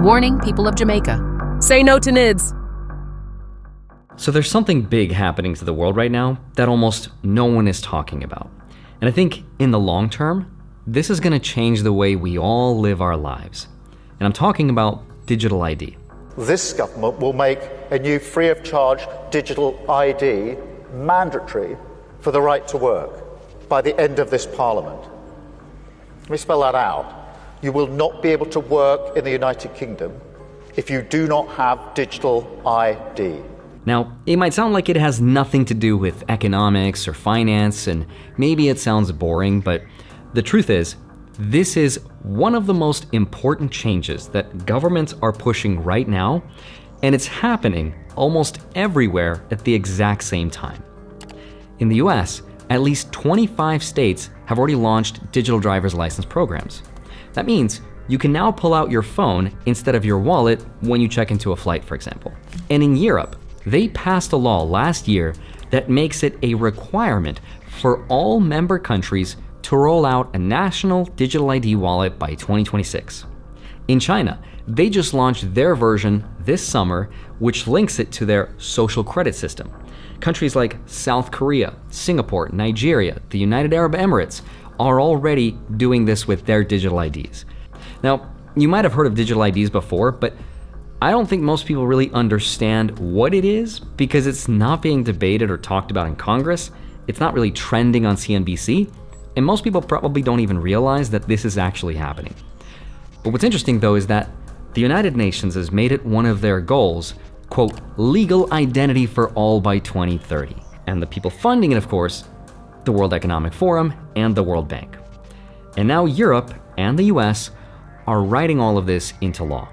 Warning people of Jamaica. Say no to NIDS. So there's something big happening to the world right now that almost no one is talking about. And I think in the long term, this is going to change the way we all live our lives. And I'm talking about digital ID. This government will make a new free of charge digital ID mandatory for the right to work by the end of this Parliament. Let me spell that out. You will not be able to work in the United Kingdom if you do not have digital ID. Now, it might sound like it has nothing to do with economics or finance, and maybe it sounds boring, but the truth is, this is one of the most important changes that governments are pushing right now, and it's happening almost everywhere at the exact same time. In the US, at least 25 states have already launched digital driver's license programs. That means you can now pull out your phone instead of your wallet when you check into a flight, for example. And in Europe, they passed a law last year that makes it a requirement for all member countries to roll out a national digital ID wallet by 2026. In China, they just launched their version this summer, which links it to their social credit system. Countries like South Korea, Singapore, Nigeria, the United Arab Emirates are already doing this with their digital IDs. Now, you might have heard of digital IDs before, but I don't think most people really understand what it is because it's not being debated or talked about in Congress. It's not really trending on CNBC, and most people probably don't even realize that this is actually happening. But what's interesting though is that the United Nations has made it one of their goals, quote, legal identity for all by 2030. And the people funding it, of course, the World Economic Forum and the World Bank. And now Europe and the US are writing all of this into law.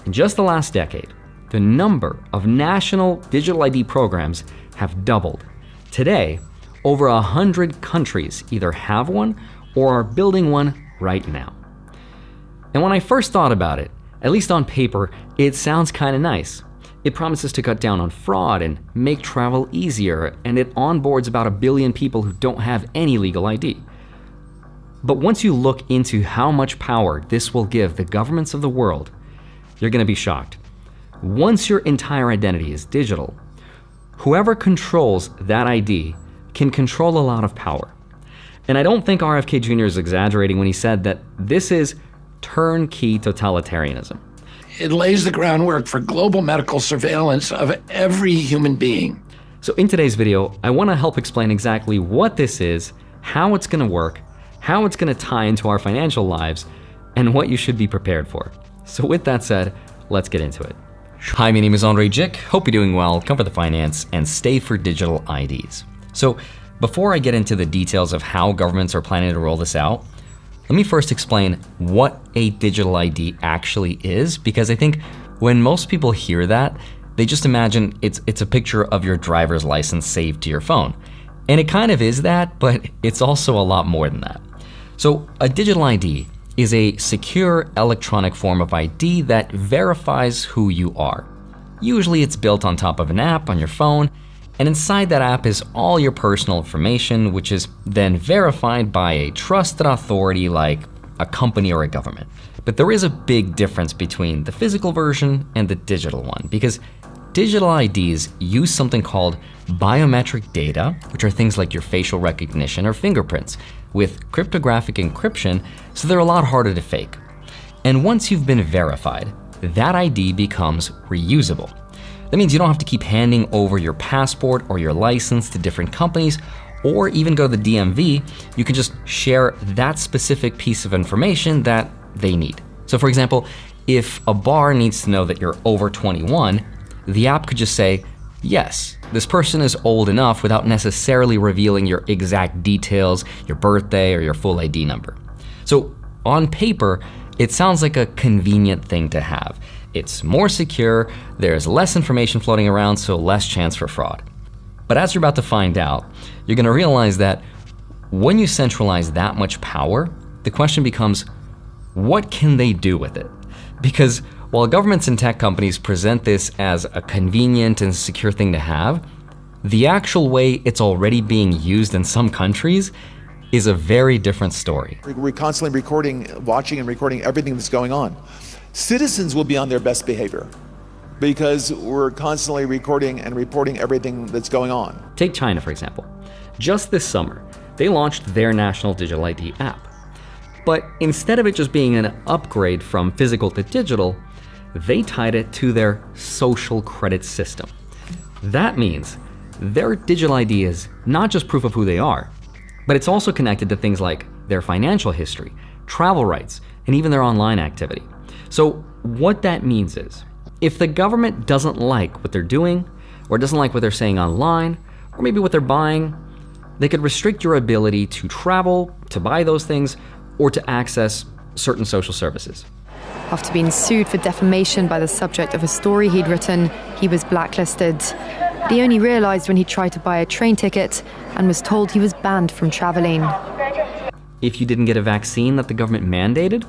In just the last decade, the number of national digital ID programs have doubled. Today, over 100 countries either have one or are building one right now. And when I first thought about it, at least on paper, it sounds kind of nice. It promises to cut down on fraud and make travel easier, and it onboards about 1 billion people who don't have any legal ID. But once you look into how much power this will give the governments of the world, you're going to be shocked. Once your entire identity is digital, whoever controls that ID can control a lot of power. And I don't think RFK Jr. is exaggerating when he said that this is turnkey totalitarianism. It lays the groundwork for global medical surveillance of every human being. So in today's video, I want to help explain exactly what this is, how it's going to work, how it's going to tie into our financial lives, and what you should be prepared for. So with that said, let's get into it. Hi, my name is Andre Jick. Hope you're doing well, cover the finance, and stay for digital IDs. So before I get into the details of how governments are planning to roll this out, let me first explain what a digital ID actually is, because I think when most people hear that, they just imagine it's a picture of your driver's license saved to your phone. And it kind of is that, but it's also a lot more than that. So a digital ID is a secure electronic form of ID that verifies who you are. Usually it's built on top of an app on your phone, and inside that app is all your personal information, which is then verified by a trusted authority like a company or a government. But there is a big difference between the physical version and the digital one, because digital IDs use something called biometric data, which are things like your facial recognition or fingerprints, with cryptographic encryption, so they're a lot harder to fake. And once you've been verified, that ID becomes reusable. That means you don't have to keep handing over your passport or your license to different companies, or even go to the DMV. You can just share that specific piece of information that they need. So for example, if a bar needs to know that you're over 21, the app could just say, yes, this person is old enough without necessarily revealing your exact details, your birthday, or your full ID number. So on paper, it sounds like a convenient thing to have. It's more secure, there's less information floating around, so less chance for fraud. But as you're about to find out, you're gonna realize that when you centralize that much power, the question becomes, what can they do with it? Because while governments and tech companies present this as a convenient and secure thing to have, the actual way it's already being used in some countries is a very different story. We're constantly watching and recording everything that's going on. citizens will be on their best behavior because we're constantly recording and reporting everything that's going on. Take China, for example. Just this summer, they launched their national digital ID app. But instead of it just being an upgrade from physical to digital, they tied it to their social credit system. That means their digital ID is not just proof of who they are, but it's also connected to things like their financial history, travel rights, and even their online activity. So what that means is, if the government doesn't like what they're doing, or doesn't like what they're saying online, or maybe what they're buying, they could restrict your ability to travel, to buy those things, or to access certain social services. After being sued for defamation by the subject of a story he'd written, he was blacklisted. But he only realised when he tried to buy a train ticket and was told he was banned from travelling. If you didn't get a vaccine that the government mandated,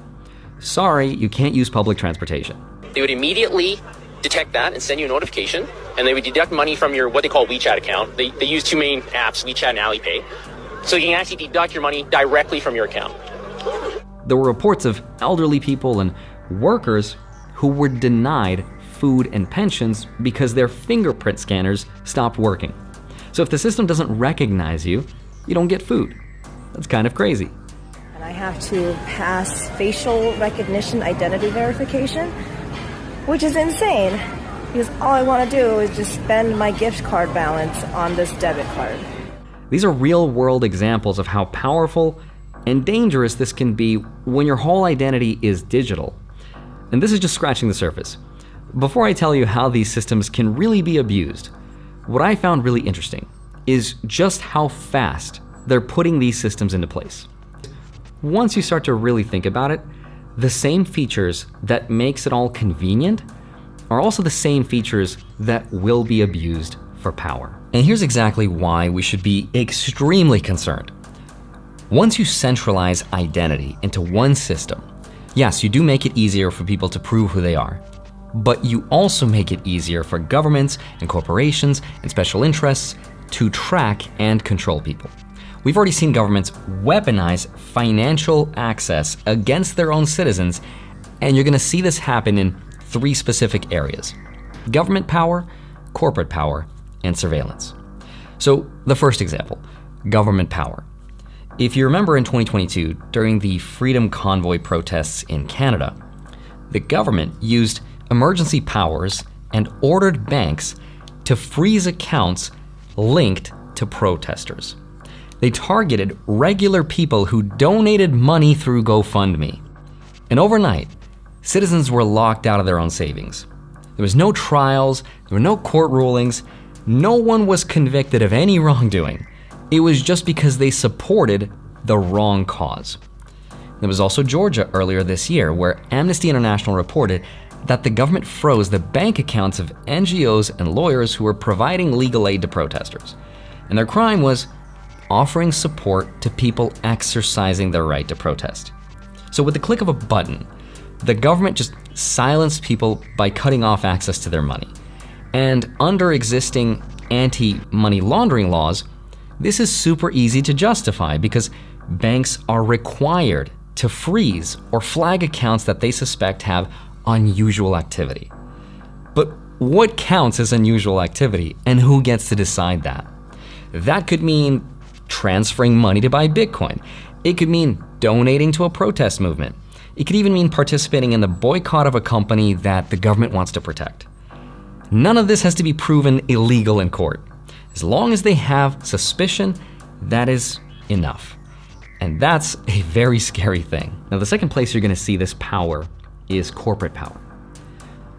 sorry, you can't use public transportation. They would immediately detect that and send you a notification, and they would deduct money from your what they call WeChat account. They use two main apps, WeChat and Alipay. So you can actually deduct your money directly from your account. There were reports of elderly people and workers who were denied food and pensions because their fingerprint scanners stopped working. So if the system doesn't recognize you, you don't get food. That's kind of crazy. And I have to pass facial recognition identity verification, which is insane, because all I want to do is just spend my gift card balance on this debit card. These are real-world examples of how powerful and dangerous this can be when your whole identity is digital. And this is just scratching the surface. Before I tell you how these systems can really be abused, what I found really interesting is just how fast they're putting these systems into place. Once you start to really think about it, the same features that makes it all convenient are also the same features that will be abused for power. And here's exactly why we should be extremely concerned. Once you centralize identity into one system, yes, you do make it easier for people to prove who they are, but you also make it easier for governments and corporations and special interests to track and control people. We've already seen governments weaponize financial access against their own citizens, and you're going to see this happen in three specific areas: government power, corporate power, and surveillance. So the first example, government power. If you remember in 2022, during the Freedom Convoy protests in Canada, the government used emergency powers and ordered banks to freeze accounts linked to protesters. They targeted regular people who donated money through GoFundMe. And overnight, citizens were locked out of their own savings. There was no trials, there were no court rulings, no one was convicted of any wrongdoing. It was just because they supported the wrong cause. There was also Georgia earlier this year, where Amnesty International reported that the government froze the bank accounts of NGOs and lawyers who were providing legal aid to protesters. And their crime was offering support to people exercising their right to protest. So with the click of a button, the government just silenced people by cutting off access to their money. And under existing anti-money laundering laws, this is super easy to justify because banks are required to freeze or flag accounts that they suspect have unusual activity. But what counts as unusual activity, and who gets to decide that? That could mean transferring money to buy Bitcoin. It could mean donating to a protest movement. It could even mean participating in the boycott of a company that the government wants to protect. None of this has to be proven illegal in court. As long as they have suspicion, that is enough. And that's a very scary thing. Now, the second place you're going to see this power is corporate power.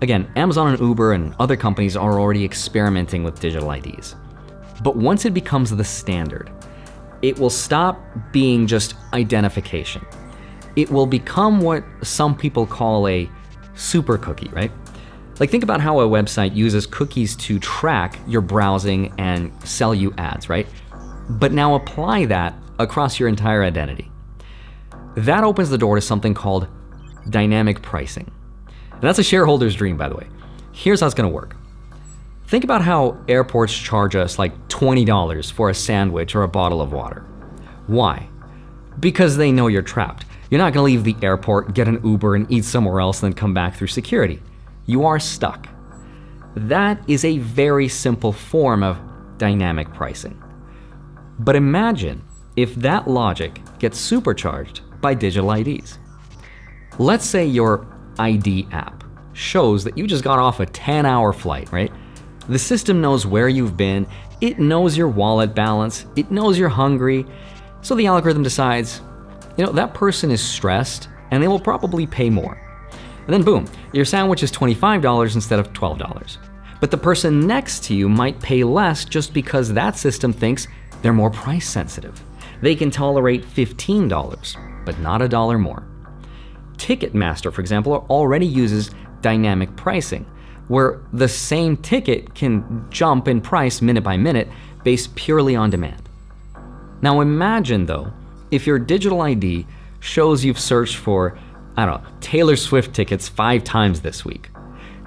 Again, Amazon and Uber and other companies are already experimenting with digital IDs. But once it becomes the standard, it will stop being just identification. It will become what some people call a super cookie, right? Like, think about how a website uses cookies to track your browsing and sell you ads, right? But now apply that across your entire identity. That opens the door to something called dynamic pricing. And that's a shareholder's dream, by the way. Here's how it's gonna work. Think about how airports charge us like $20 for a sandwich or a bottle of water. Why? Because they know you're trapped. You're not going to leave the airport, get an Uber, and eat somewhere else, and then come back through security. You are stuck. That is a very simple form of dynamic pricing. But imagine if that logic gets supercharged by digital IDs. Let's say your ID app shows that you just got off a 10-hour flight, right? The system knows where you've been, it knows your wallet balance, it knows you're hungry, so the algorithm decides, that person is stressed and they will probably pay more. And then boom, your sandwich is $25 instead of $12. But the person next to you might pay less just because that system thinks they're more price sensitive. They can tolerate $15, but not $1 more. Ticketmaster, for example, already uses dynamic pricing, where the same ticket can jump in price minute by minute based purely on demand. Now imagine though, if your digital ID shows you've searched for, Taylor Swift tickets 5 times this week.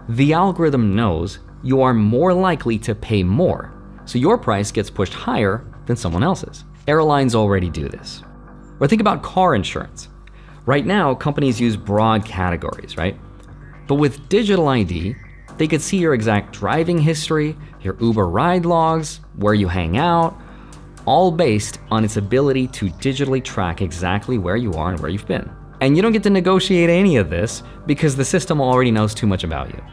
The algorithm knows you are more likely to pay more, so your price gets pushed higher than someone else's. Airlines already do this. Or think about car insurance. Right now, companies use broad categories, right? But with digital ID, they could see your exact driving history, your Uber ride logs, where you hang out, all based on its ability to digitally track exactly where you are and where you've been. And you don't get to negotiate any of this because the system already knows too much about you.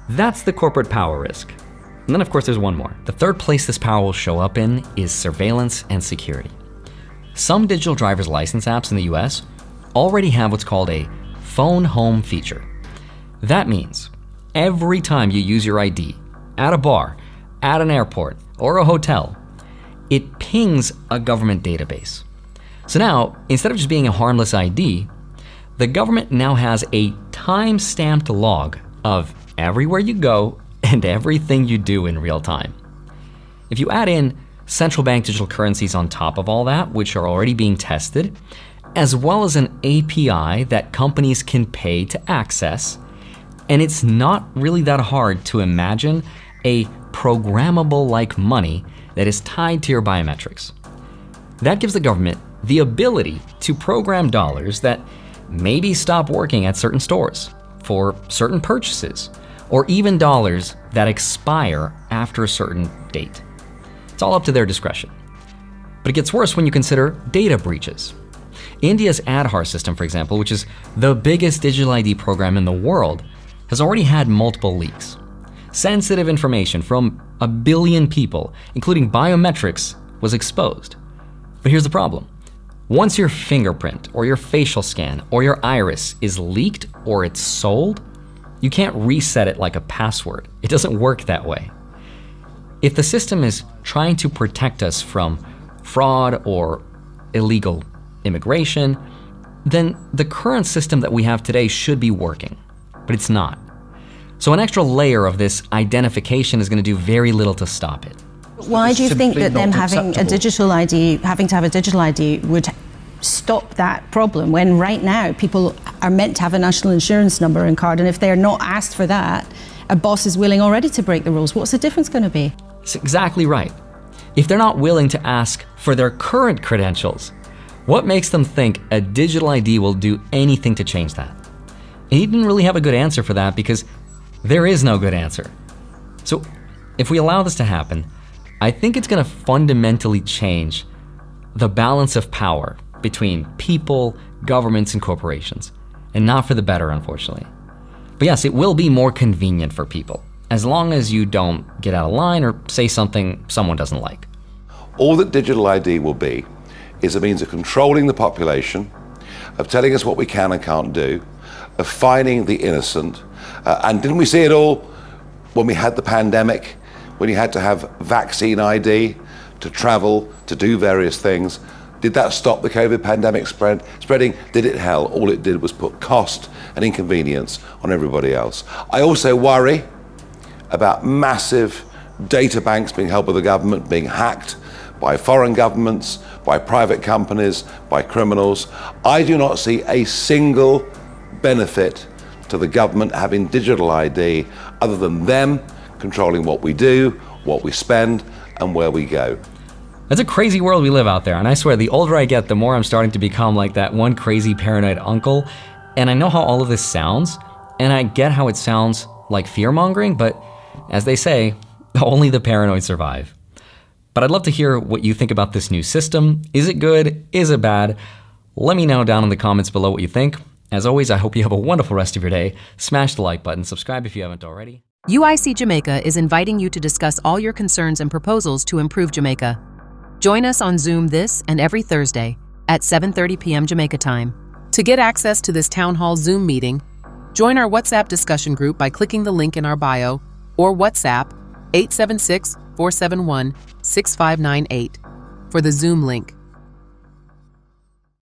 That's the corporate power risk. And then of course there's one more. The third place this power will show up in is surveillance and security. Some digital driver's license apps in the US already have what's called a phone home feature. That means every time you use your ID at a bar, at an airport, or a hotel, it pings a government database. So now, instead of just being a harmless ID, the government now has a time-stamped log of everywhere you go and everything you do in real time. If you add in central bank digital currencies on top of all that, which are already being tested, as well as an API that companies can pay to access, and it's not really that hard to imagine a programmable like money that is tied to your biometrics. That gives the government the ability to program dollars that maybe stop working at certain stores for certain purchases, or even dollars that expire after a certain date. It's all up to their discretion. But it gets worse when you consider data breaches. India's Aadhaar system, for example, which is the biggest digital ID program in the world, has already had multiple leaks. Sensitive information from 1 billion people, including biometrics, was exposed. But here's the problem. Once your fingerprint or your facial scan or your iris is leaked or it's sold, you can't reset it like a password. It doesn't work that way. If the system is trying to protect us from fraud or illegal immigration, then the current system that we have today should be working, but it's not. So an extra layer of this identification is going to do very little to stop it. Why do you think that them having to have a digital ID would stop that problem when right now people are meant to have a national insurance number and card, and if they're not asked for that, a boss is willing already to break the rules? What's the difference going to be? It's exactly right. If they're not willing to ask for their current credentials, what makes them think a digital ID will do anything to change that? And he didn't really have a good answer for that because there is no good answer. So if we allow this to happen, I think it's going to fundamentally change the balance of power between people, governments, and corporations, and not for the better, unfortunately. But yes, it will be more convenient for people, as long as you don't get out of line or say something someone doesn't like. All that digital ID will be is a means of controlling the population, of telling us what we can and can't do, of fining the innocent. And didn't we see it all when we had the pandemic, when you had to have vaccine ID to travel, to do various things? Did that stop the COVID pandemic spreading? Did it help? All it did was put cost and inconvenience on everybody else. I also worry about massive data banks being held by the government, being hacked by foreign governments, by private companies, by criminals. I do not see a single benefit to the government having digital ID other than them controlling what we do, what we spend, and where we go. It's a crazy world we live out there, and I swear the older I get, the more I'm starting to become like that one crazy paranoid uncle. And I know how all of this sounds, and I get how it sounds like fear-mongering, but as they say, only the paranoid survive. But I'd love to hear what you think about this new system. Is it good? Is it bad? Let me know down in the comments below what you think. As always, I hope you have a wonderful rest of your day. Smash the like button, subscribe if you haven't already. UIC Jamaica is inviting you to discuss all your concerns and proposals to improve Jamaica. Join us on Zoom this and every Thursday at 7:30 p.m. Jamaica time. To get access to this Townhall Zoom meeting, join our WhatsApp discussion group by clicking the link in our bio or WhatsApp 876-471-6598 for the Zoom link.